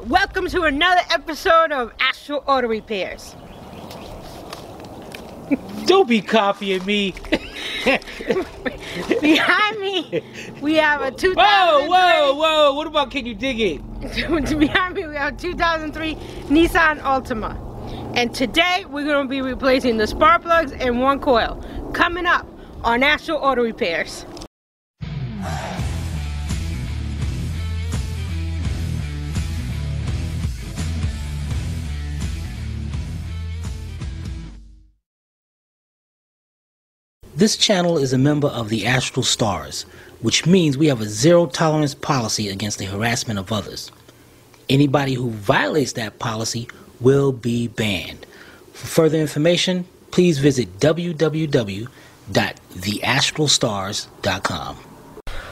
Welcome to another episode of Actual Auto Repairs. Don't be copying me. Behind me, we have a 2003. Whoa! What about can you dig it? Behind me, we have a 2003 Nissan Altima. And today, we're going to be replacing the spark plugs and one coil. Coming up on Actual Auto Repairs. This channel is a member of the Astral Stars, which means we have a zero-tolerance policy against the harassment of others. Anybody who violates that policy will be banned. For further information, please visit www.theastralstars.com.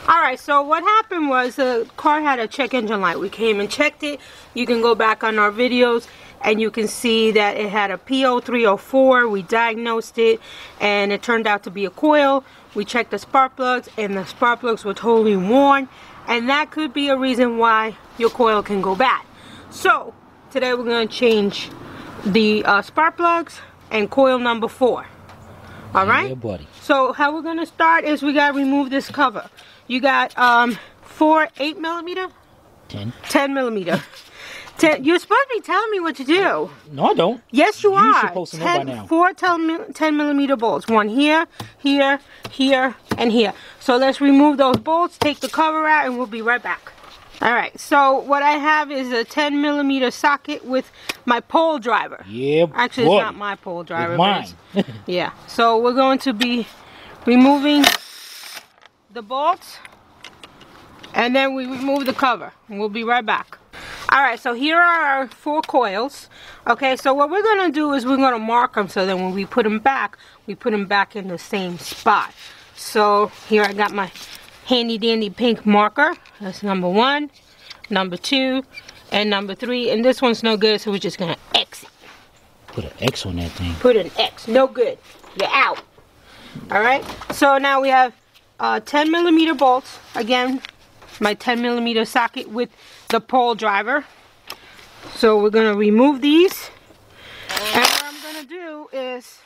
Alright, so what happened was the car had a check engine light. We came and checked it. You can go back on our videos and you can see that it had a P0304. We diagnosed it and it turned out to be a coil. We checked the spark plugs and the spark plugs were totally worn, and that could be a reason why your coil can go bad. So today we're going to change the spark plugs and coil number 4. Alright? Yeah, buddy. So how we're going to start is we got to remove this cover. You got 4 8mm? 10 millimeter. You're supposed to be telling me what to do. No, I don't. Yes, you are. You're supposed to know by now. 4 10 millimeter bolts. One here, here, here, and here. So let's remove those bolts, take the cover out, and we'll be right back. Alright, so what I have is a 10 millimeter socket with my pole driver. Yeah, actually, boy. It's not my pole driver. It's mine. Yeah, so we're going to be removing the bolts, and then we remove the cover, and we'll be right back. Alright, so here are our 4 coils. Okay, so what we're going to do is we're going to mark them so that when we put them back in the same spot. So here I got my handy dandy pink marker. That's number 1, number 2, and number 3. And this one's no good, so we're just going to X it. Put an X on that thing. Put an X. No good. You're out. Alright, so now we have 10 millimeter bolts. Again, my 10 millimeter socket with the pole driver. So we're going to remove these. And what I'm going to do is,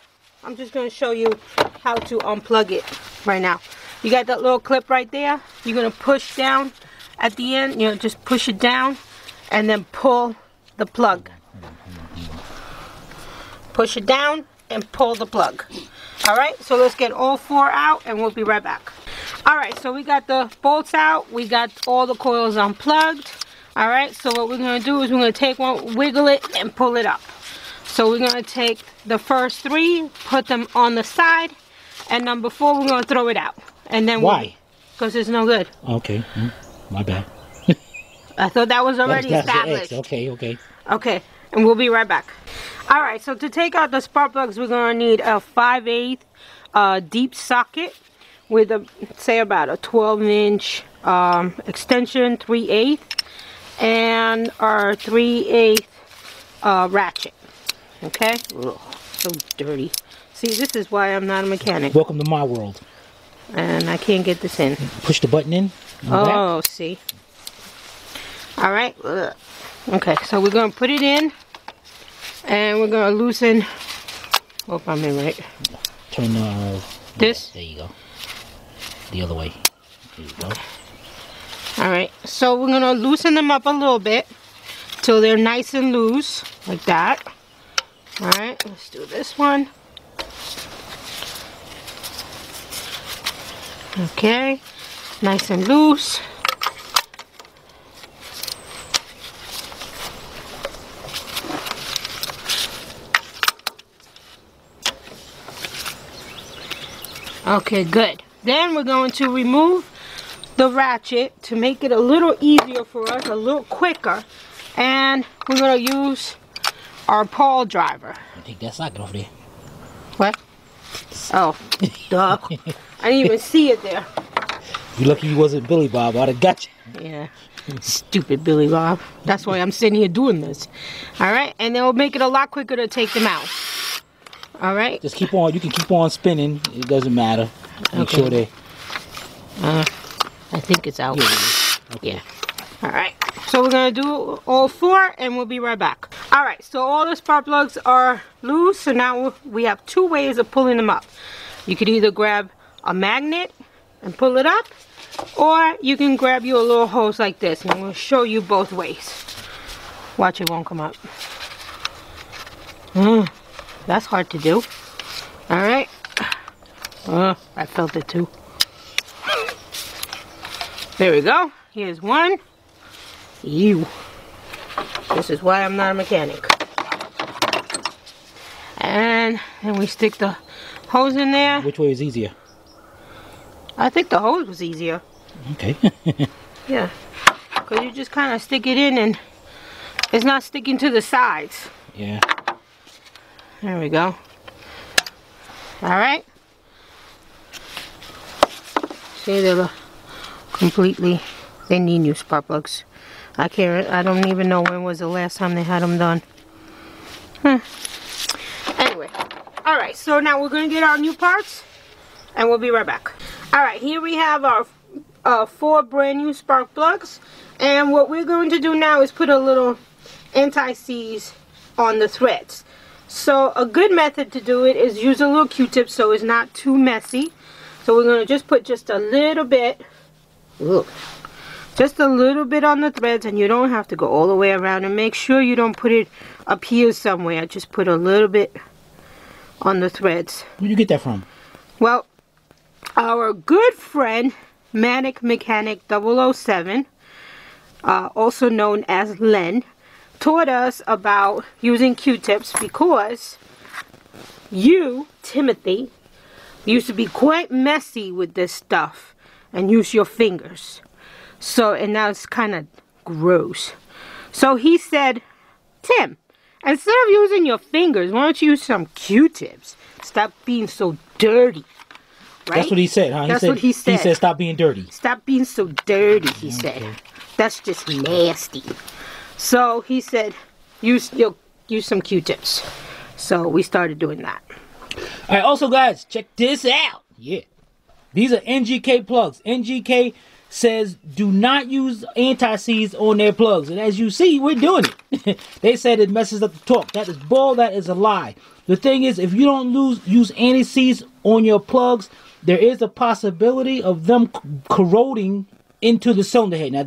I'm just going to show you how to unplug it right now. You got that little clip right there. You're going to push down at the end. You know, just push it down and then pull the plug. Push it down and pull the plug. Alright, so let's get all 4 out and we'll be right back. Alright, so we got the bolts out. We got all the coils unplugged. Alright, so what we're going to do is we're going to take one, wiggle it, and pull it up. So we're going to take the first 3, put them on the side, and number 4 we're going to throw it out. And then why? Because it's no good. Okay, my bad. I thought that was already established. Okay. Okay, and we'll be right back. Alright, so to take out the spark plugs, we're going to need a 5/8 deep socket with a, say about a 12-inch extension, 3/8, and our 3/8 ratchet. Okay? Ugh, so dirty. See, this is why I'm not a mechanic. Welcome to my world. And I can't get this in. Push the button in. Oh, see. Alright. Okay, so we're going to put it in. And we're going to loosen. Hope I'm in right. Turn this. There you go. The other way. There you go. Alright, so we're going to loosen them up a little bit till they're nice and loose, like that. Alright, let's do this one. Okay, nice and loose. Okay, good. Then we're going to remove the ratchet to make it a little easier for us, a little quicker. And we're going to use our pole driver. Take that socket off there. What? Oh, duh. I didn't even see it there. You're lucky you wasn't Billy Bob. I'd have got you. Yeah. Stupid Billy Bob. That's why I'm sitting here doing this. Alright, and then we'll make it a lot quicker to take them out. Alright? Just keep on, you can keep on spinning. It doesn't matter. Make sure they... I think it's out. Yeah. Okay. Yeah. Alright, so we're going to do all 4 and we'll be right back. Alright, so all the spark plugs are loose, so now we have 2 ways of pulling them up. You could either grab a magnet and pull it up, or you can grab you a little hose like this, and I'm going to show you both ways. Watch, it won't come up. That's hard to do. Alright. I felt it too. There we go. Here's one. Ew. This is why I'm not a mechanic. And then we stick the hose in there. Which way is easier? I think the hose was easier. Okay. Yeah. Because you just kind of stick it in and it's not sticking to the sides. Yeah. There we go. Alright. See, they're completely, they need new spark plugs. I don't even know when was the last time they had them done. Anyway. Alright, so now we're going to get our new parts and we'll be right back. Alright, here we have our 4 brand new spark plugs. And what we're going to do now is put a little anti-seize on the threads. So a good method to do it is use a little Q-tip so it's not too messy. So we're going to just put just a little bit, just a little bit on the threads, and you don't have to go all the way around, and make sure you don't put it up here somewhere. Just put a little bit on the threads. Where'd you get that from? Well, our good friend Manic Mechanic 007, also known as Len, taught us about using Q-tips because you, Timothy, used to be quite messy with this stuff and use your fingers. So, and now it's kind of gross. So he said, Tim, instead of using your fingers, why don't you use some Q-tips? Stop being so dirty. Right? That's what he said, huh? That's what he said. He said stop being dirty. Stop being so dirty, he said. That's just nasty. So he said, use some Q-tips. So we started doing that. Alright, also guys, check this out. Yeah. These are NGK plugs. NGK says do not use anti-seize on their plugs. And as you see, we're doing it. They said it messes up the torque. That is bull, that is a lie. The thing is, if you don't use anti-seize on your plugs, there is a possibility of them corroding into the cylinder head. Now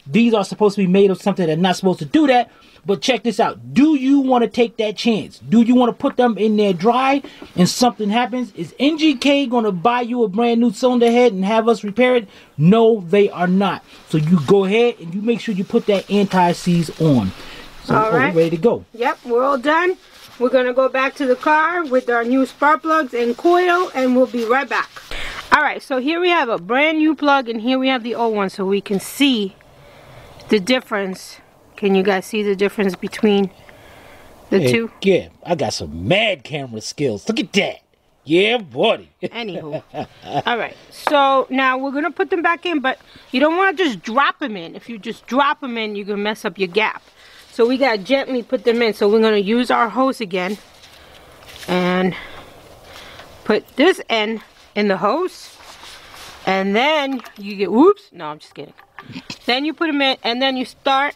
these are supposed to be made of something that's not supposed to do that. But check this out. Do you want to take that chance? Do you want to put them in there dry and something happens? Is NGK going to buy you a brand new cylinder head and have us repair it? No, they are not. So you go ahead and you make sure you put that anti-seize on. So all right. We're ready to go. Yep, we're all done. We're going to go back to the car with our new spark plugs and coil, and we'll be right back. Alright, so here we have a brand new plug and here we have the old one, so we can see the difference. Can you guys see the difference between the two? Yeah, I got some mad camera skills. Look at that. Yeah, buddy. Anywho. Alright, so now we're going to put them back in, but you don't want to just drop them in. If you just drop them in, you're going to mess up your gap. So we got to gently put them in. So we're going to use our hose again and put this end in the hose. And then you get, whoops, no, I'm just kidding. Then you put them in and then you start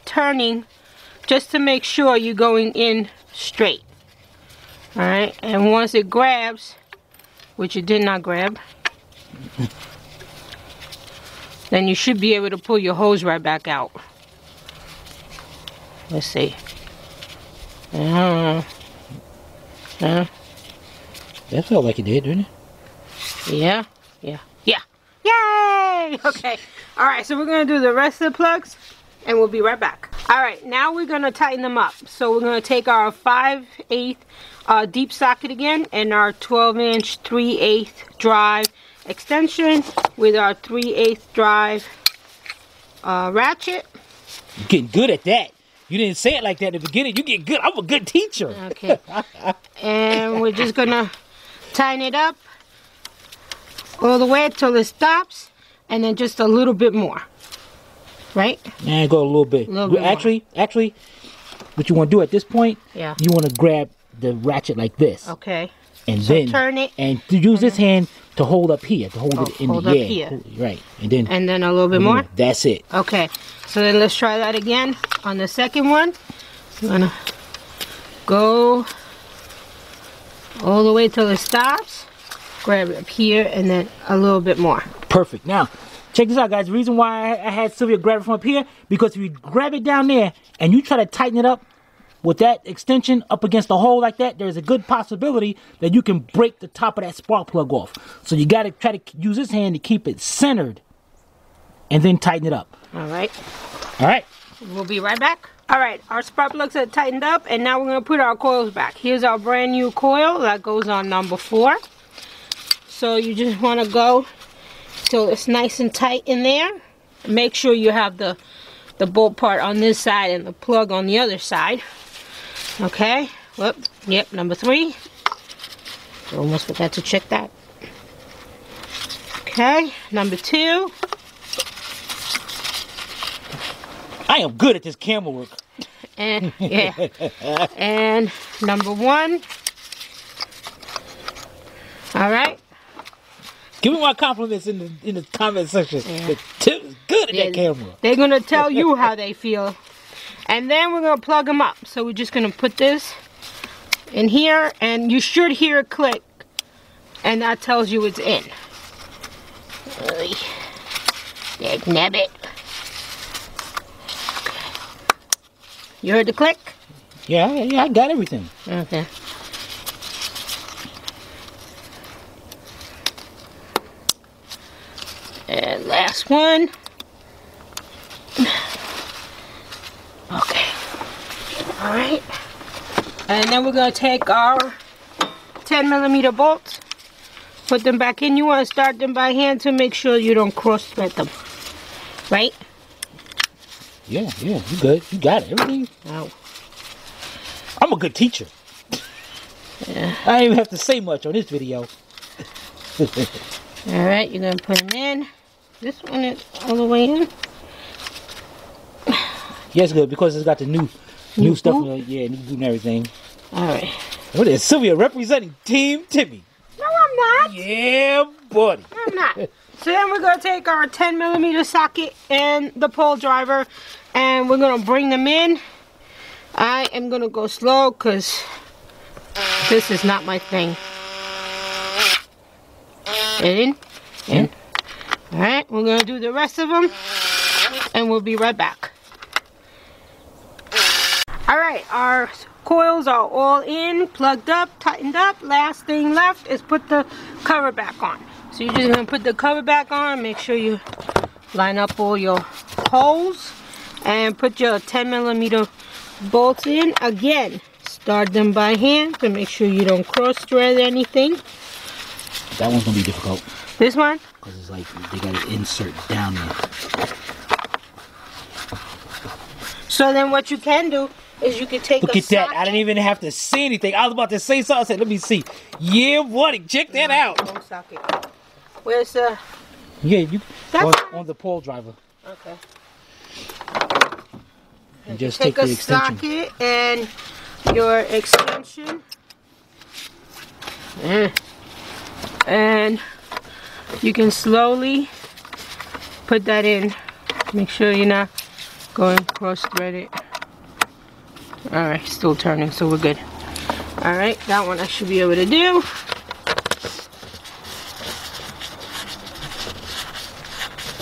turning just to make sure you're going in straight. Alright, and once it grabs, which it did not grab, then you should be able to pull your hose right back out. Let's see. That felt like it did, didn't it? Yeah. Yay! Okay. Alright, so we're going to do the rest of the plugs and we'll be right back. Alright, now we're going to tighten them up. So we're going to take our 5/8 deep socket again and our 12-inch 3/8 drive extension with our 3/8 drive ratchet. You're getting good at that. You didn't say it like that in the beginning. You get good. I'm a good teacher. Okay. And we're just going to tighten it up all the way until it stops, and then just a little bit more. Right? And go a little bit. Actually, what you want to do at this point, yeah, you want to grab the ratchet like this. Okay. And so then turn it. And to use this hand to hold up here, to hold it in hold the up air. here. Right. And then a little bit more. That's it. Okay. So then let's try that again on the second one. I'm gonna go all the way till it stops. Grab it up here and then a little bit more. Perfect. Now, check this out, guys. The reason why I had Sylvia grab it from up here, because if you grab it down there and you try to tighten it up with that extension up against the hole like that, there's a good possibility that you can break the top of that spark plug off. So you got to try to use this hand to keep it centered and then tighten it up. All right. All right. We'll be right back. All right, our spark plugs are tightened up, and now we're going to put our coils back. Here's our brand new coil that goes on number 4. So you just want to go till it's nice and tight in there. Make sure you have the bolt part on this side and the plug on the other side. Okay. Whoop. Yep. Number 3. Almost forgot to check that. Okay. Number 2. I am good at this camera work. And yeah. And number 1. All right. Give me my compliments in the comment section. Yeah. Tim is good at that camera. They're gonna tell you how they feel, and then we're gonna plug them up. So we're just gonna put this in here, and you should hear a click, and that tells you it's in. Nabbit. You heard the click? Yeah, I got everything. Okay. And last one. Okay. All right. And then we're going to take our 10mm bolts, put them back in. You want to start them by hand to make sure you don't cross thread them. Right? Yeah, you good. You got it. Everything. Oh. I'm a good teacher. Yeah. I don't even have to say much on this video. Alright, you're going to put them in. This one is all the way in. Yes, good, because it's got the new stuff. Boot? Yeah, new boot and everything. Alright. Look at Sylvia representing Team Timmy. No, I'm not. Yeah, buddy. No, I'm not. So then we're going to take our 10mm socket and the pole driver, and we're going to bring them in. I am going to go slow because this is not my thing. In. Alright, we're going to do the rest of them, and we'll be right back. Alright, our coils are all in, plugged up, tightened up. Last thing left is put the cover back on. So you're just going to put the cover back on, make sure you line up all your holes, and put your 10mm bolts in. Again, start them by hand to make sure you don't cross thread anything. That one's going to be difficult. This one? Because it's like they got to insert down there. So then what you can do is you can take Look a at that. socket. I didn't even have to say anything. I was about to say something. I said, let me see. Yeah, buddy. Check that out. Wrong socket. Where's the... Yeah, you That's on the pole driver. Okay. And just Take take a the extension. socket and your extension. And you can slowly put that in. Make sure you're not going cross threaded. Alright, still turning, so we're good. Alright, that one I should be able to do.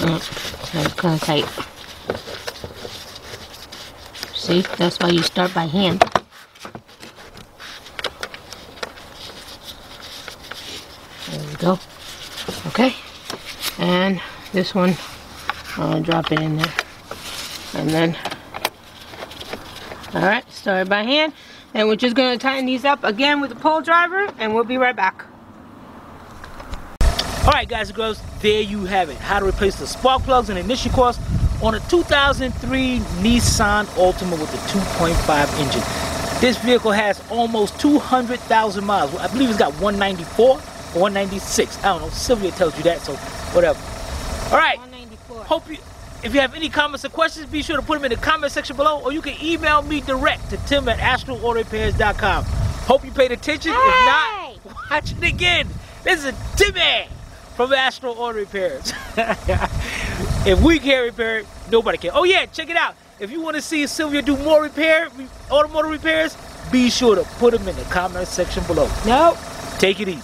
That's kind of tight. See, that's why you start by hand. There we go. Okay, and this one, I'm gonna drop it in there, and then, all right, start by hand, and we're just gonna tighten these up again with the pole driver, and we'll be right back. Alright guys and girls, there you have it. How to replace the spark plugs and ignition coils on a 2003 Nissan Altima with the 2.5 engine. This vehicle has almost 200,000 miles. I believe it's got 194 or 196. I don't know. Sylvia tells you that, so whatever. Alright. 194. Hope you, if you have any comments or questions, be sure to put them in the comment section below, or you can email me direct to tim@astralautorepairs.com. Hope you paid attention. Hey! If not, Watch it again. This is Timmy from Astro Auto Repairs. If we can't repair it, nobody can. Oh yeah, check it out. If you want to see Sylvia do more automotive repairs, be sure to put them in the comment section below. Nope. Take it easy.